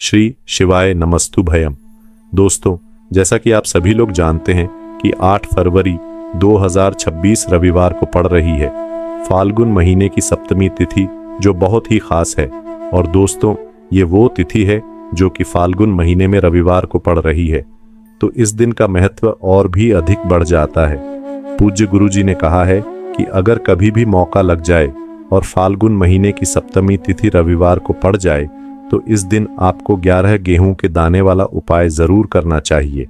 श्री शिवाय नमस्तु भयम। दोस्तों, जैसा कि आप सभी लोग जानते हैं कि 8 फरवरी 2026 रविवार को पड़ रही है फाल्गुन महीने की सप्तमी तिथि, जो बहुत ही खास है। और दोस्तों, ये वो तिथि है जो कि फाल्गुन महीने में रविवार को पड़ रही है, तो इस दिन का महत्व और भी अधिक बढ़ जाता है। पूज्य गुरुजी ने कहा है कि अगर कभी भी मौका लग जाए और फाल्गुन महीने की सप्तमी तिथि रविवार को पड़ जाए तो इस दिन आपको 11 गेहूं के दाने वाला उपाय जरूर करना चाहिए,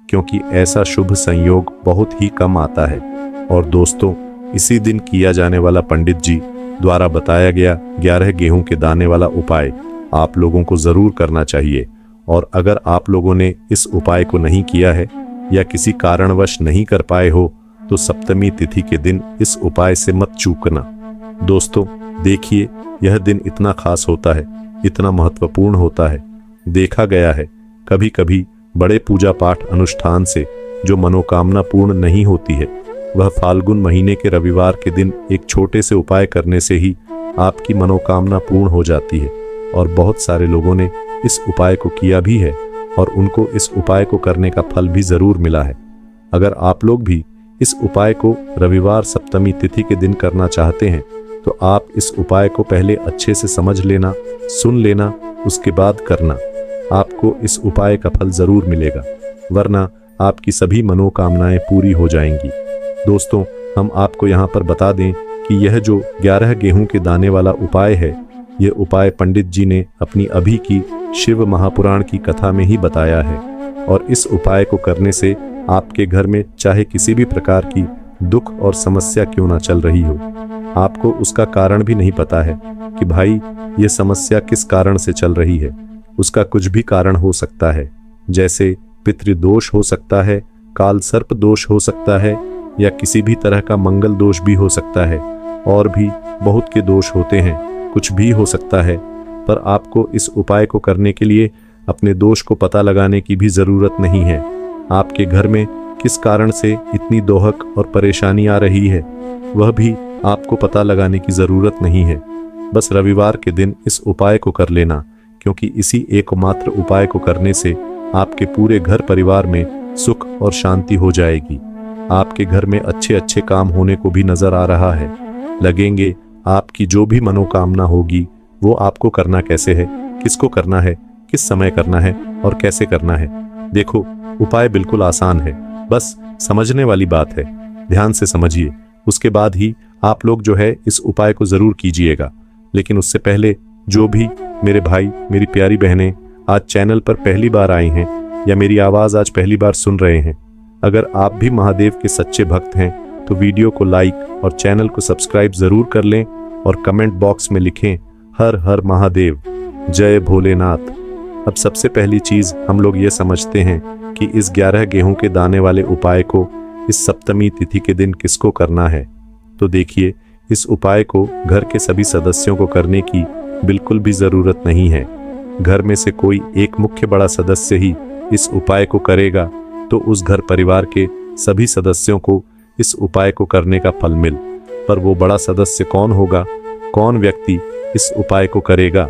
क्योंकि ऐसा शुभ संयोग बहुत ही कम आता है। और दोस्तों, इसी दिन किया जाने वाला पंडित जी द्वारा बताया गया 11 गेहूं के दाने वाला उपाय आप लोगों को जरूर करना चाहिए। और अगर आप लोगों ने इस उपाय को नहीं किया है या किसी कारणवश नहीं कर पाए हो तो सप्तमी तिथि के दिन इस उपाय से मत चूकना। दोस्तों, देखिए, यह दिन इतना खास होता है, इतना महत्वपूर्ण होता है। देखा गया है कभी कभी बड़े पूजा पाठ अनुष्ठान से जो मनोकामना पूर्ण नहीं होती है, वह फाल्गुन महीने के रविवार के दिन एक छोटे से उपाय करने से ही आपकी मनोकामना पूर्ण हो जाती है। और बहुत सारे लोगों ने इस उपाय को किया भी है और उनको इस उपाय को करने का फल भी जरूर मिला है। अगर आप लोग भी इस उपाय को रविवार सप्तमी तिथि के दिन करना चाहते हैं तो आप इस उपाय को पहले अच्छे से समझ लेना, सुन लेना, उसके बाद करना। आपको इस उपाय का फल जरूर मिलेगा, वरना आपकी सभी मनोकामनाएं पूरी हो जाएंगी। दोस्तों, हम आपको यहाँ पर बता दें कि यह जो 11 गेहूं के दाने वाला उपाय है, यह उपाय पंडित जी ने अपनी अभी की शिव महापुराण की कथा में ही बताया है। और इस उपाय को करने से आपके घर में चाहे किसी भी प्रकार की दुख और समस्या क्यों ना चल रही हो, आपको उसका कारण भी नहीं पता है कि भाई ये समस्या किस कारण से चल रही है। उसका कुछ भी कारण हो सकता है, जैसे पितृदोष हो सकता है, काल सर्प दोष हो सकता है, या किसी भी तरह का मंगल दोष भी हो सकता है। और भी बहुत के दोष होते हैं, कुछ भी हो सकता है। पर आपको इस उपाय को करने के लिए अपने दोष को पता लगाने की भी जरूरत नहीं है। आपके घर में किस कारण से इतनी दोहक और परेशानी आ रही है, वह भी आपको पता लगाने की जरूरत नहीं है। बस रविवार के दिन इस उपाय को कर लेना, क्योंकि इसी एकमात्र उपाय को करने से आपके पूरे घर परिवार में सुख और शांति हो जाएगी। आपके घर में अच्छे अच्छे काम होने को भी नजर आ रहा है। लगेंगे आपकी जो भी मनोकामना होगी वो आपको करना कैसे है, किसको करना है, किस समय करना है और कैसे करना है। देखो, उपाय बिल्कुल आसान है, बस समझने वाली बात है। ध्यान से समझिए, उसके बाद ही आप लोग जो है इस उपाय को जरूर कीजिएगा। लेकिन उससे पहले जो भी मेरे भाई, मेरी प्यारी बहनें आज चैनल पर पहली बार आई हैं या मेरी आवाज आज पहली बार सुन रहे हैं, अगर आप भी महादेव के सच्चे भक्त हैं तो वीडियो को लाइक और चैनल को सब्सक्राइब जरूर कर लें और कमेंट बॉक्स में लिखें हर हर महादेव, जय भोलेनाथ। अब सबसे पहली चीज हम लोग ये समझते हैं कि इस 11 गेहूं के दाने वाले उपाय को इस सप्तमी तिथि के दिन किसको करना है। तो देखिए, इस उपाय को घर के सभी सदस्यों को करने की बिल्कुल भी जरूरत नहीं है। घर में से कोई एक मुख्य बड़ा सदस्य ही इस उपाय को करेगा तो उस घर परिवार के सभी सदस्यों को इस उपाय को करने का फल मिल। पर वो बड़ा सदस्य कौन होगा, कौन व्यक्ति इस उपाय को करेगा,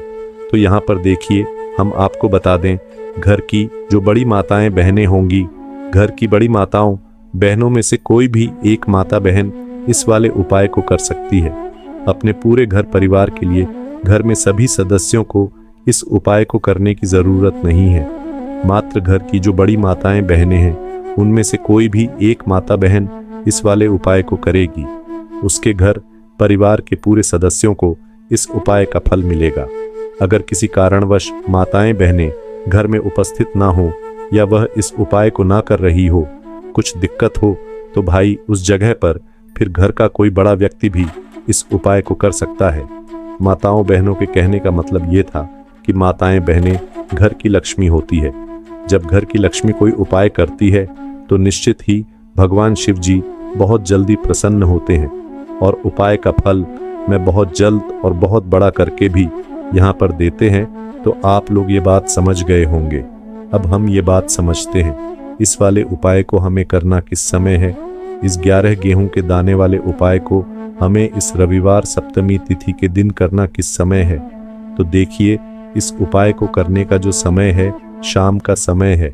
तो यहाँ पर देखिए, हम आपको बता दें, घर की जो बड़ी माताएं बहनें होंगी, घर की बड़ी माताओं बहनों में से कोई भी एक माता बहन इस वाले उपाय को कर सकती है। अपने पूरे घर परिवार के लिए घर में सभी सदस्यों को इस उपाय को करने की जरूरत नहीं है। मात्र घर की जो बड़ी माताएं बहनें हैं, उनमें से कोई भी एक माता बहन इस वाले उपाय को करेगी, उसके घर परिवार के पूरे सदस्यों को इस उपाय का फल मिलेगा। अगर किसी कारणवश माताएं बहनें घर में उपस्थित ना हो या वह इस उपाय को ना कर रही हो, कुछ दिक्कत हो, तो भाई उस जगह पर फिर घर का कोई बड़ा व्यक्ति भी इस उपाय को कर सकता है। माताओं बहनों के कहने का मतलब ये था कि माताएं बहनें घर की लक्ष्मी होती है। जब घर की लक्ष्मी कोई उपाय करती है तो निश्चित ही भगवान शिव जी बहुत जल्दी प्रसन्न होते हैं और उपाय का फल मैं बहुत जल्द और बहुत बड़ा करके भी यहाँ पर देते हैं। तो आप लोग ये बात समझ गए होंगे। अब हम ये बात समझते हैं इस वाले उपाय को हमें करना किस समय है। इस 11 गेहूं के दाने वाले उपाय को हमें इस रविवार सप्तमी तिथि के दिन करना किस समय है। तो देखिए, इस उपाय को करने का जो समय है शाम का समय है।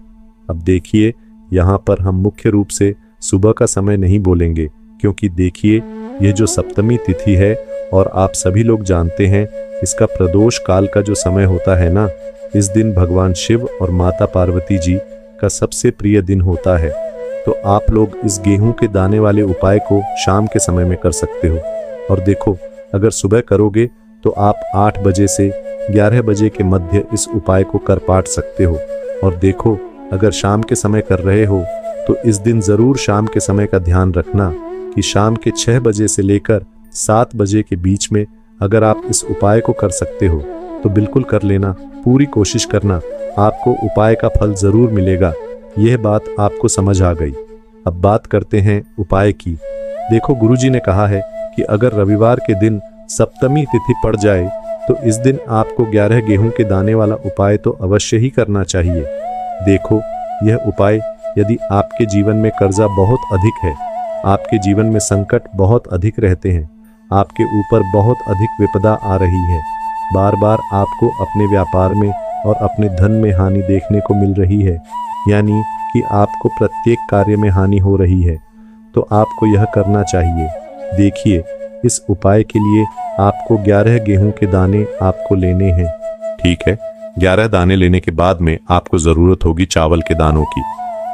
अब देखिए, यहाँ पर हम मुख्य रूप से सुबह का समय नहीं बोलेंगे, क्योंकि देखिए यह जो सप्तमी तिथि है और आप सभी लोग जानते हैं इसका प्रदोष काल का जो समय होता है ना, इस दिन भगवान शिव और माता पार्वती जी का सबसे प्रिय दिन होता है। तो आप लोग इस गेहूं के दाने वाले उपाय को शाम के समय में कर सकते हो। और देखो, अगर सुबह करोगे तो आप 8 बजे से 11 बजे के मध्य इस उपाय को कर पाट सकते हो। और देखो, अगर शाम के समय कर रहे हो तो इस दिन ज़रूर शाम के समय का ध्यान रखना कि शाम के 6 बजे से लेकर 7 बजे के बीच में अगर आप इस उपाय को कर सकते हो तो बिल्कुल कर लेना, पूरी कोशिश करना, आपको उपाय का फल ज़रूर मिलेगा। यह बात आपको समझ आ गई। अब बात करते हैं उपाय की। देखो, गुरुजी ने कहा है कि अगर रविवार के दिन सप्तमी तिथि पड़ जाए तो इस दिन आपको 11 गेहूं के दाने वाला उपाय तो अवश्य ही करना चाहिए। देखो, यह उपाय यदि आपके जीवन में कर्जा बहुत अधिक है, आपके जीवन में संकट बहुत अधिक रहते हैं, आपके ऊपर बहुत अधिक विपदा आ रही है, बार बार आपको अपने व्यापार में और अपने धन में हानि देखने को मिल रही है, यानी कि आपको प्रत्येक कार्य में हानि हो रही है, तो आपको यह करना चाहिए। देखिए, इस उपाय के लिए आपको 11 गेहूं के दाने आपको लेने हैं। ठीक है, 11 दाने लेने के बाद में आपको ज़रूरत होगी चावल के दानों की।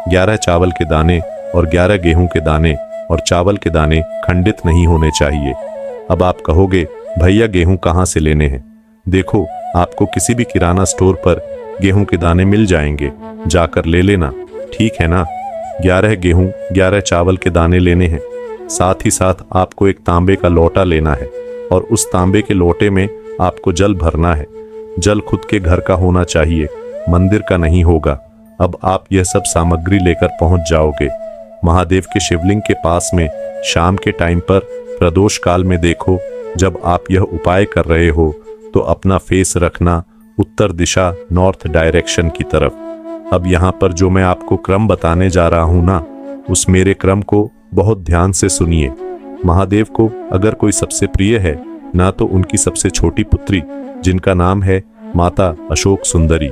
11 चावल के दाने और 11 गेहूं के दाने और चावल के दाने खंडित नहीं होने चाहिए। अब आप कहोगे, भैया गेहूं कहाँ से लेने हैं? देखो, आपको किसी भी किराना स्टोर पर गेहूं के दाने मिल जाएंगे, जाकर ले लेना, ठीक है ना। 11 गेहूं 11 चावल के दाने लेने हैं। साथ ही साथ आपको एक तांबे का लोटा लेना है और उस तांबे के लोटे में आपको जल भरना है। जल खुद के घर का होना चाहिए, मंदिर का नहीं होगा। अब आप यह सब सामग्री लेकर पहुंच जाओगे महादेव के शिवलिंग के पास में। शाम के टाइम पर प्रदोष काल में देखो, जब आप यह उपाय कर रहे हो तो अपना फेस रखना उत्तर दिशा, नॉर्थ डायरेक्शन की तरफ। अब यहाँ पर जो मैं आपको क्रम बताने जा रहा हूँ ना, उस मेरे क्रम को बहुत ध्यान से सुनिए। महादेव को अगर कोई सबसे प्रिय है ना, तो उनकी सबसे छोटी पुत्री जिनका नाम है माता अशोक सुंदरी,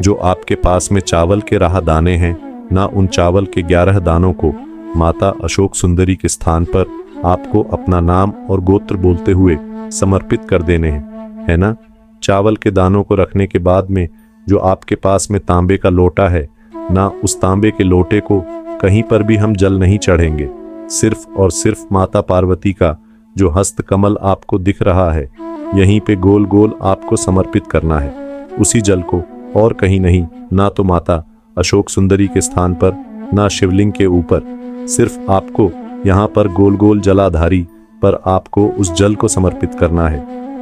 जो आपके पास में चावल के रहा दाने हैं ना, उन चावल के 11 दानों को माता अशोक सुंदरी के स्थान पर आपको अपना नाम और गोत्र बोलते हुए समर्पित कर देने हैं, है ना। चावल के दानों को रखने के बाद में जो आपके पास में तांबे का लोटा है ना, उस तांबे के लोटे को कहीं पर भी हम जल नहीं चढ़ेंगे। सिर्फ और सिर्फ माता पार्वती का जो हस्त कमल आपको दिख रहा है, यहीं पे गोल गोल आपको समर्पित करना है उसी जल को, और कहीं नहीं, ना तो माता अशोक सुंदरी के स्थान पर, ना शिवलिंग के ऊपर। सिर्फ आपको यहाँ पर गोल गोल जलाधारी पर आपको उस जल को समर्पित करना है।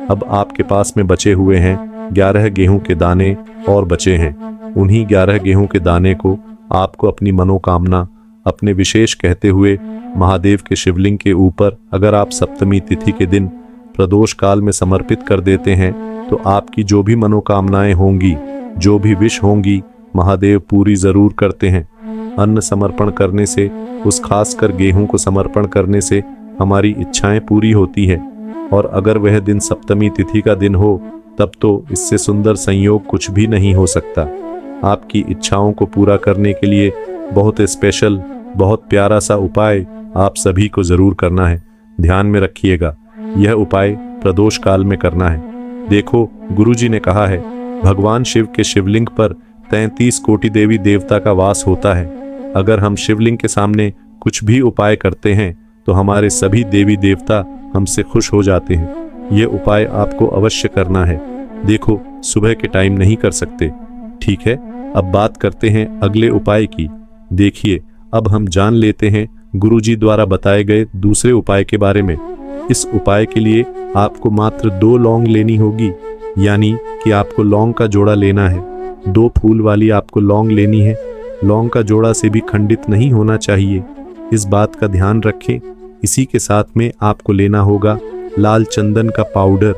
अब आपके पास में बचे हुए हैं 11 गेहूं के दाने और बचे हैं। उन्हीं 11 गेहूं के दाने को आपको अपनी मनोकामना अपने विशेष कहते हुए महादेव के शिवलिंग के ऊपर अगर आप सप्तमी तिथि के दिन प्रदोष काल में समर्पित कर देते हैं तो आपकी जो भी मनोकामनाएं होंगी, जो भी विश होंगी, महादेव पूरी जरूर करते हैं। अन्न समर्पण करने से, उस खासकर गेहूं को समर्पण करने से हमारी इच्छाएं पूरी होती हैं। और अगर वह दिन सप्तमी तिथि का दिन हो, तब तो इससे सुंदर संयोग कुछ भी नहीं हो सकता। आपकी इच्छाओं को पूरा करने के लिए बहुत स्पेशल, बहुत प्यारा सा उपाय आप सभी को जरूर करना है। ध्यान में रखिएगा, यह उपाय प्रदोष काल में करना है। देखो, गुरुजी ने कहा है, भगवान शिव के शिवलिंग पर 33 कोटि देवी देवता का वास होता है। अगर हम शिवलिंग के सामने कुछ भी उपाय करते हैं तो हमारे सभी देवी देवता हमसे खुश हो जाते हैं। ये उपाय आपको अवश्य करना है। देखो, सुबह के टाइम नहीं कर सकते, ठीक है। अब बात करते हैं अगले उपाय की। देखिए, अब हम जान लेते हैं गुरुजी द्वारा बताए गए दूसरे उपाय के बारे में। इस उपाय के लिए आपको मात्र 2 लौंग लेनी होगी, यानी कि आपको लौंग का जोड़ा लेना है। 2 फूल वाली आपको लौंग लेनी है। लौंग का जोड़ा से भी खंडित नहीं होना चाहिए, इस बात का ध्यान रखें। इसी के साथ में आपको लेना होगा लाल चंदन का पाउडर।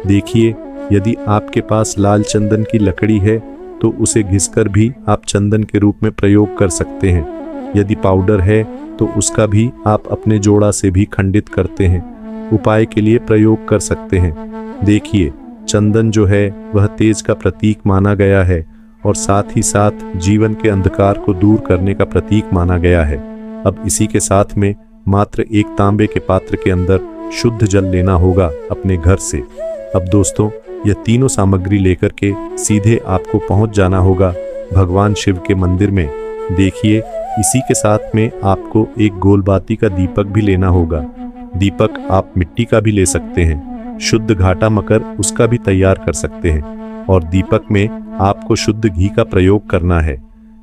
देखिए, यदि आपके पास लाल चंदन की लकड़ी है तो उसे घिसकर भी आप चंदन के रूप में प्रयोग कर सकते हैं। यदि पाउडर है तो उसका भी आप अपने जोड़ा से भी खंडित करते हैं, उपाय के लिए प्रयोग कर सकते हैं। देखिए, चंदन जो है वह तेज का प्रतीक माना गया है और साथ ही साथ जीवन के अंधकार को दूर करने का प्रतीक माना गया है। अब इसी के साथ में मात्र एक तांबे के पात्र के अंदर शुद्ध जल लेना होगा अपने घर से। अब दोस्तों, यह तीनों सामग्री लेकर के सीधे आपको पहुंच जाना होगा भगवान शिव के मंदिर में। देखिए, इसी के साथ में आपको एक गोलबाती का दीपक भी लेना होगा। दीपक आप मिट्टी का भी ले सकते हैं, शुद्ध घाटा मकर उसका भी तैयार कर सकते हैं। और दीपक में आपको शुद्ध घी का प्रयोग करना है।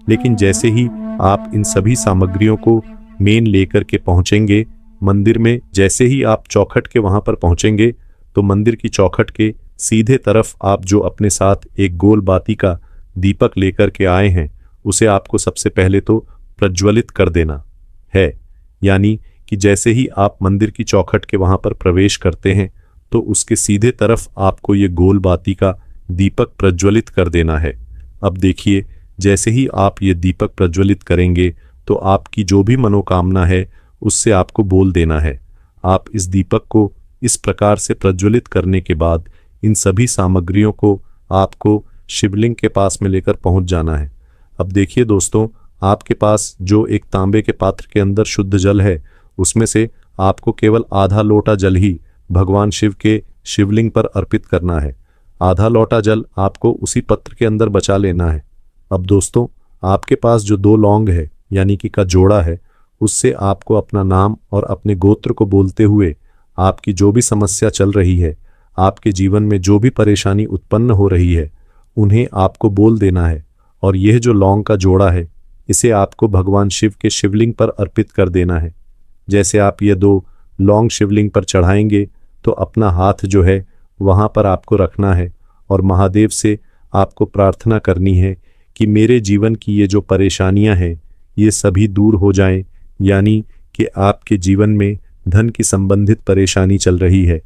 लेकिन जैसे ही आप इन सभी सामग्रियों को मेन लेकर के पहुंचेंगे मंदिर में, जैसे ही आप चौखट के वहां पर पहुंचेंगे तो मंदिर की चौखट के सीधे तरफ आप जो अपने साथ एक गोल बाती का दीपक लेकर के आए हैं उसे आपको सबसे पहले तो प्रज्वलित कर देना है। यानी कि जैसे ही आप मंदिर की चौखट के वहां पर प्रवेश करते हैं तो उसके सीधे तरफ आपको ये गोल बाती का दीपक प्रज्वलित कर देना है। अब देखिए, जैसे ही आप ये दीपक प्रज्वलित करेंगे तो आपकी जो भी मनोकामना है उससे आपको बोल देना है। आप इस दीपक को इस प्रकार से प्रज्वलित करने के बाद इन सभी सामग्रियों को आपको शिवलिंग के पास में लेकर पहुंच जाना है। अब देखिए दोस्तों, आपके पास जो एक तांबे के पात्र के अंदर शुद्ध जल है उसमें से आपको केवल आधा लोटा जल ही भगवान शिव के शिवलिंग पर अर्पित करना है। आधा लोटा जल आपको उसी पत्र के अंदर बचा लेना है। अब दोस्तों, आपके पास जो 2 लौंग है यानी कि का जोड़ा है उससे आपको अपना नाम और अपने गोत्र को बोलते हुए आपकी जो भी समस्या चल रही है, आपके जीवन में जो भी परेशानी उत्पन्न हो रही है, उन्हें आपको बोल देना है। और यह जो लौंग का जोड़ा है इसे आपको भगवान शिव के शिवलिंग पर अर्पित कर देना है। जैसे आप ये 2 लौंग शिवलिंग पर चढ़ाएंगे तो अपना हाथ जो है वहाँ पर आपको रखना है और महादेव से आपको प्रार्थना करनी है कि मेरे जीवन की ये जो परेशानियां हैं ये सभी दूर हो जाएं। यानी कि आपके जीवन में धन की संबंधित परेशानी चल रही है,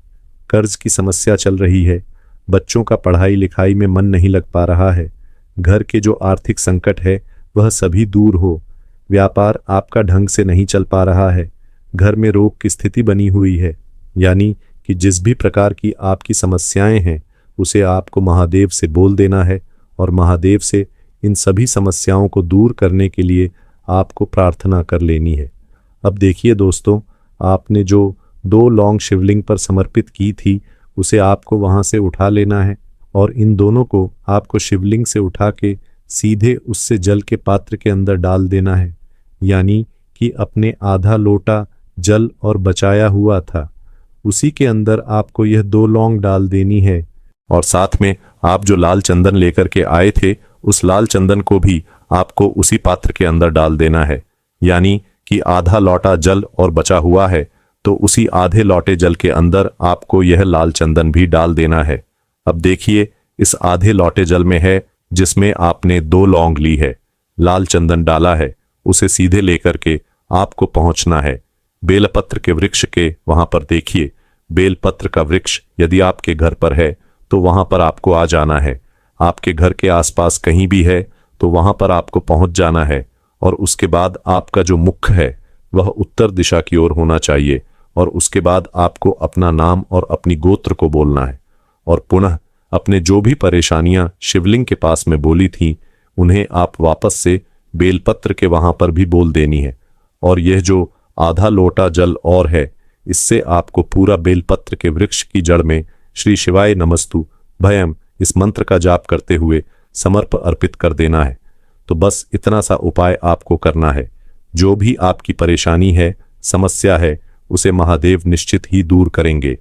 कर्ज की समस्या चल रही है, बच्चों का पढ़ाई लिखाई में मन नहीं लग पा रहा है, घर के जो आर्थिक संकट है वह सभी दूर हो, व्यापार आपका ढंग से नहीं चल पा रहा है, घर में रोग की स्थिति बनी हुई है। यानी कि जिस भी प्रकार की आपकी समस्याएं हैं उसे आपको महादेव से बोल देना है और महादेव से इन सभी समस्याओं को दूर करने के लिए आपको प्रार्थना कर लेनी है। अब देखिए दोस्तों, आपने जो 2 लौंग शिवलिंग पर समर्पित की थी उसे आपको वहां से उठा लेना है और इन दोनों को आपको शिवलिंग से उठा के सीधे उससे जल के पात्र के अंदर डाल देना है। यानी कि अपने आधा लोटा जल और बचाया हुआ था उसी के अंदर आपको यह 2 लौंग डाल देनी है। और साथ में आप जो लाल चंदन लेकर के आए थे उस लाल चंदन को भी आपको उसी पात्र के अंदर डाल देना है। यानी कि आधा लोटा जल और बचा हुआ है तो उसी आधे लोटे जल के अंदर आपको यह लाल चंदन भी डाल देना है। अब देखिए, इस आधे लोटे जल में है जिसमें आपने 2 लौंग ली है, लाल चंदन डाला है, उसे सीधे लेकर के आपको पहुंचना है बेलपत्र के वृक्ष के वहां पर। देखिए, बेलपत्र का वृक्ष यदि आपके घर पर है तो वहां पर आपको आ जाना है। आपके घर के आसपास कहीं भी है तो वहां पर आपको पहुंच जाना है और उसके बाद आपका जो मुख है वह उत्तर दिशा की ओर होना चाहिए और उसके बाद आपको अपना नाम और अपनी गोत्र को बोलना है और पुनः अपने जो भी परेशानियां शिवलिंग के पास में बोली थीं उन्हें आप वापस से बेलपत्र के वहां पर भी बोल देनी है। और यह जो आधा लोटा जल और है इससे आपको पूरा बेलपत्र के वृक्ष की जड़ में श्री शिवाय नमस्तु भयम इस मंत्र का जाप करते हुए समर्प अर्पित कर देना है। तो बस इतना सा उपाय आपको करना है। जो भी आपकी परेशानी है, समस्या है, उसे महादेव निश्चित ही दूर करेंगे।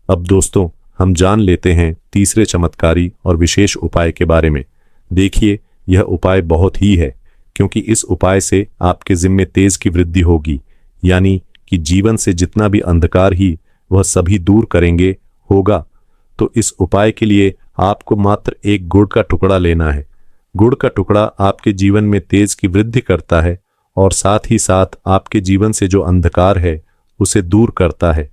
अब दोस्तों, हम जान लेते हैं तीसरे चमत्कारी और विशेष उपाय के बारे में। देखिए, यह उपाय बहुत ही है क्योंकि इस उपाय से आपके जिम्मे तेज की वृद्धि होगी। यानी कि जीवन से जितना भी अंधकार ही वह सभी दूर करेंगे होगा। तो इस उपाय के लिए आपको मात्र एक गुड़ का टुकड़ा लेना है। गुड़ का टुकड़ा आपके जीवन में तेज की वृद्धि करता है और साथ ही साथ आपके जीवन से जो अंधकार है उसे दूर करता है।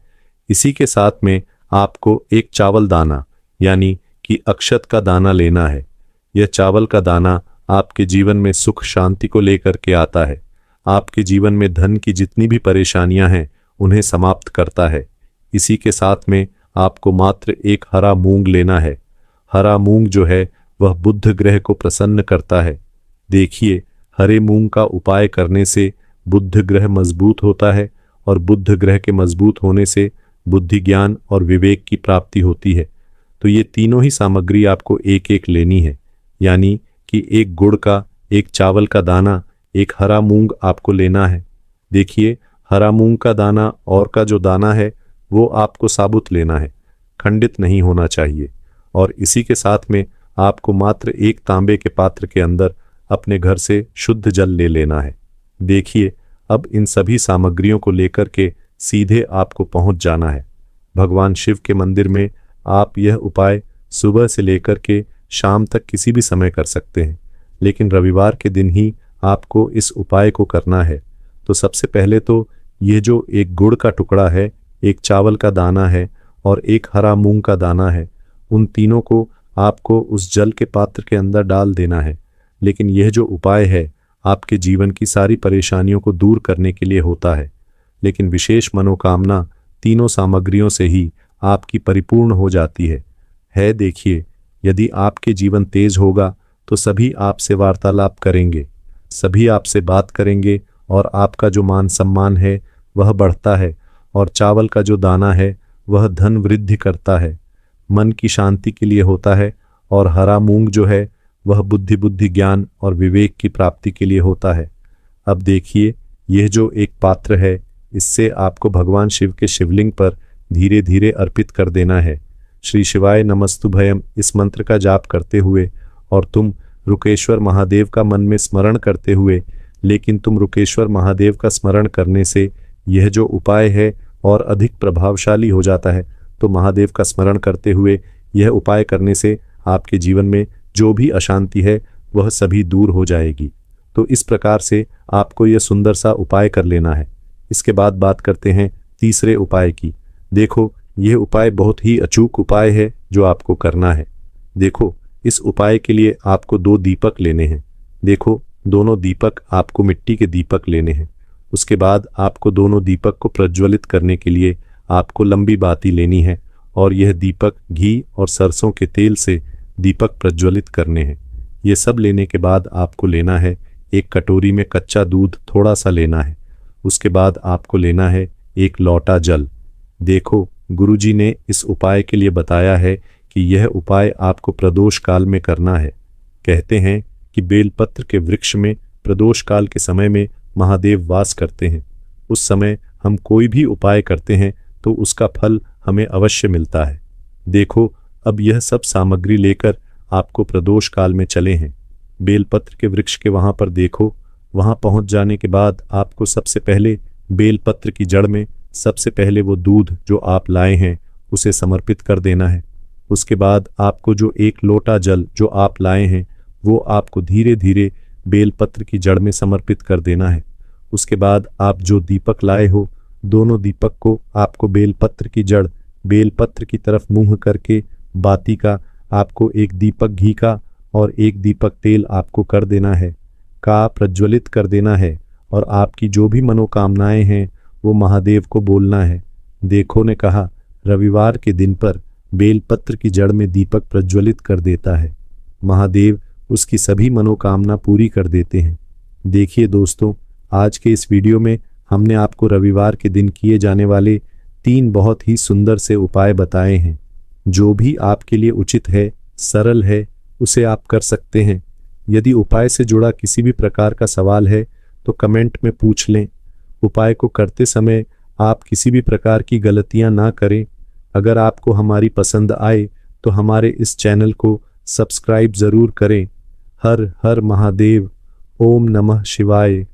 इसी के साथ में आपको एक चावल दाना यानी कि अक्षत का दाना लेना है। यह चावल का दाना आपके जीवन में सुख शांति को लेकर के आता है। आपके जीवन में धन की जितनी भी परेशानियां हैं उन्हें समाप्त करता है। इसी के साथ में आपको मात्र एक हरा मूंग लेना है। हरा मूंग जो है वह बुध ग्रह को प्रसन्न करता है। देखिए, हरे मूंग का उपाय करने से बुध ग्रह मजबूत होता है और बुध ग्रह के मजबूत होने से बुद्धि, ज्ञान और विवेक की प्राप्ति होती है। तो ये तीनों ही सामग्री आपको एक एक लेनी है, यानी कि एक गुड़ का, एक चावल का दाना, एक हरा मूंग आपको लेना है। देखिए, हरा मूंग का दाना और का जो दाना है वो आपको साबुत लेना है, खंडित नहीं होना चाहिए। और इसी के साथ में आपको मात्र एक तांबे के पात्र के अंदर अपने घर से शुद्ध जल ले लेना है। देखिए, अब इन सभी सामग्रियों को लेकर के सीधे आपको पहुंच जाना है भगवान शिव के मंदिर में। आप यह उपाय सुबह से लेकर के शाम तक किसी भी समय कर सकते हैं, लेकिन रविवार के दिन ही आपको इस उपाय को करना है। तो सबसे पहले तो ये जो एक गुड़ का टुकड़ा है, एक चावल का दाना है और एक हरा मूंग का दाना है, उन तीनों को आपको उस जल के पात्र के अंदर डाल देना है। लेकिन यह जो उपाय है आपके जीवन की सारी परेशानियों को दूर करने के लिए होता है, लेकिन विशेष मनोकामना तीनों सामग्रियों से ही आपकी परिपूर्ण हो जाती है। देखिए, यदि आपके जीवन तेज होगा तो सभी आपसे वार्तालाप करेंगे, सभी आपसे बात करेंगे और आपका जो मान सम्मान है वह बढ़ता है। और चावल का जो दाना है वह धन वृद्धि करता है, मन की शांति के लिए होता है। और हरा मूंग जो है वह बुद्धि, ज्ञान और विवेक की प्राप्ति के लिए होता है। अब देखिए, यह जो एक पात्र है इससे आपको भगवान शिव के शिवलिंग पर धीरे धीरे अर्पित कर देना है। श्री शिवाय नमस्तुभयम इस मंत्र का जाप करते हुए और तुम रुकेश्वर महादेव का मन में स्मरण करते हुए, लेकिन तुम रुकेश्वर महादेव का स्मरण करने से यह जो उपाय है और अधिक प्रभावशाली हो जाता है। तो महादेव का स्मरण करते हुए यह उपाय करने से आपके जीवन में जो भी अशांति है वह सभी दूर हो जाएगी। तो इस प्रकार से आपको यह सुंदर सा उपाय कर लेना है। इसके बाद बात करते हैं तीसरे उपाय की। देखो, यह उपाय बहुत ही अचूक उपाय है जो आपको करना है। देखो, इस उपाय के लिए आपको 2 दीपक लेने हैं। देखो, दोनों दीपक आपको मिट्टी के दीपक लेने हैं। उसके बाद आपको दोनों दीपक को प्रज्वलित करने के लिए आपको लंबी बाती लेनी है और यह दीपक घी और सरसों के तेल से दीपक प्रज्वलित करने हैं। ये सब लेने के बाद आपको लेना है एक कटोरी में कच्चा दूध थोड़ा सा लेना है। उसके बाद आपको लेना है एक लोटा जल। देखो, गुरुजी ने इस उपाय के लिए बताया है कि यह उपाय आपको प्रदोष काल में करना है। कहते हैं कि बेलपत्र के वृक्ष में प्रदोष काल के समय में महादेव वास करते हैं। उस समय हम कोई भी उपाय करते हैं तो उसका फल हमें अवश्य मिलता है। देखो, अब यह सब सामग्री लेकर आपको प्रदोष काल में चले हैं। बेलपत्र के वृक्ष के वहां पर देखो, वहां पहुंच जाने के बाद आपको सबसे पहले बेलपत्र की जड़ में सबसे पहले वो दूध जो आप लाए हैं उसे समर्पित कर देना है। उसके बाद आपको जो एक लोटा जल जो आप लाए हैं वो आपको धीरे धीरे बेलपत्र की जड़ में समर्पित कर देना है। उसके बाद आप जो दीपक लाए हो, दोनों दीपक को आपको बेलपत्र की जड़, बेलपत्र की तरफ मुंह करके बाती का आपको एक दीपक घी का और एक दीपक तेल आपको कर देना है, का प्रज्वलित कर देना है। और आपकी जो भी मनोकामनाएं हैं वो महादेव को बोलना है। देखो ने कहा, रविवार के दिन पर बेलपत्र की जड़ में दीपक प्रज्वलित कर देता है, महादेव उसकी सभी मनोकामना पूरी कर देते हैं। देखिए दोस्तों, आज के इस वीडियो में हमने आपको रविवार के दिन किए जाने वाले 3 बहुत ही सुंदर से उपाय बताए हैं। जो भी आपके लिए उचित है, सरल है, उसे आप कर सकते हैं। यदि उपाय से जुड़ा किसी भी प्रकार का सवाल है तो कमेंट में पूछ लें। उपाय को करते समय आप किसी भी प्रकार की गलतियां ना करें। अगर आपको हमारी पसंद आए तो हमारे इस चैनल को सब्सक्राइब ज़रूर करें। हर हर महादेव। ओम नमः शिवाय।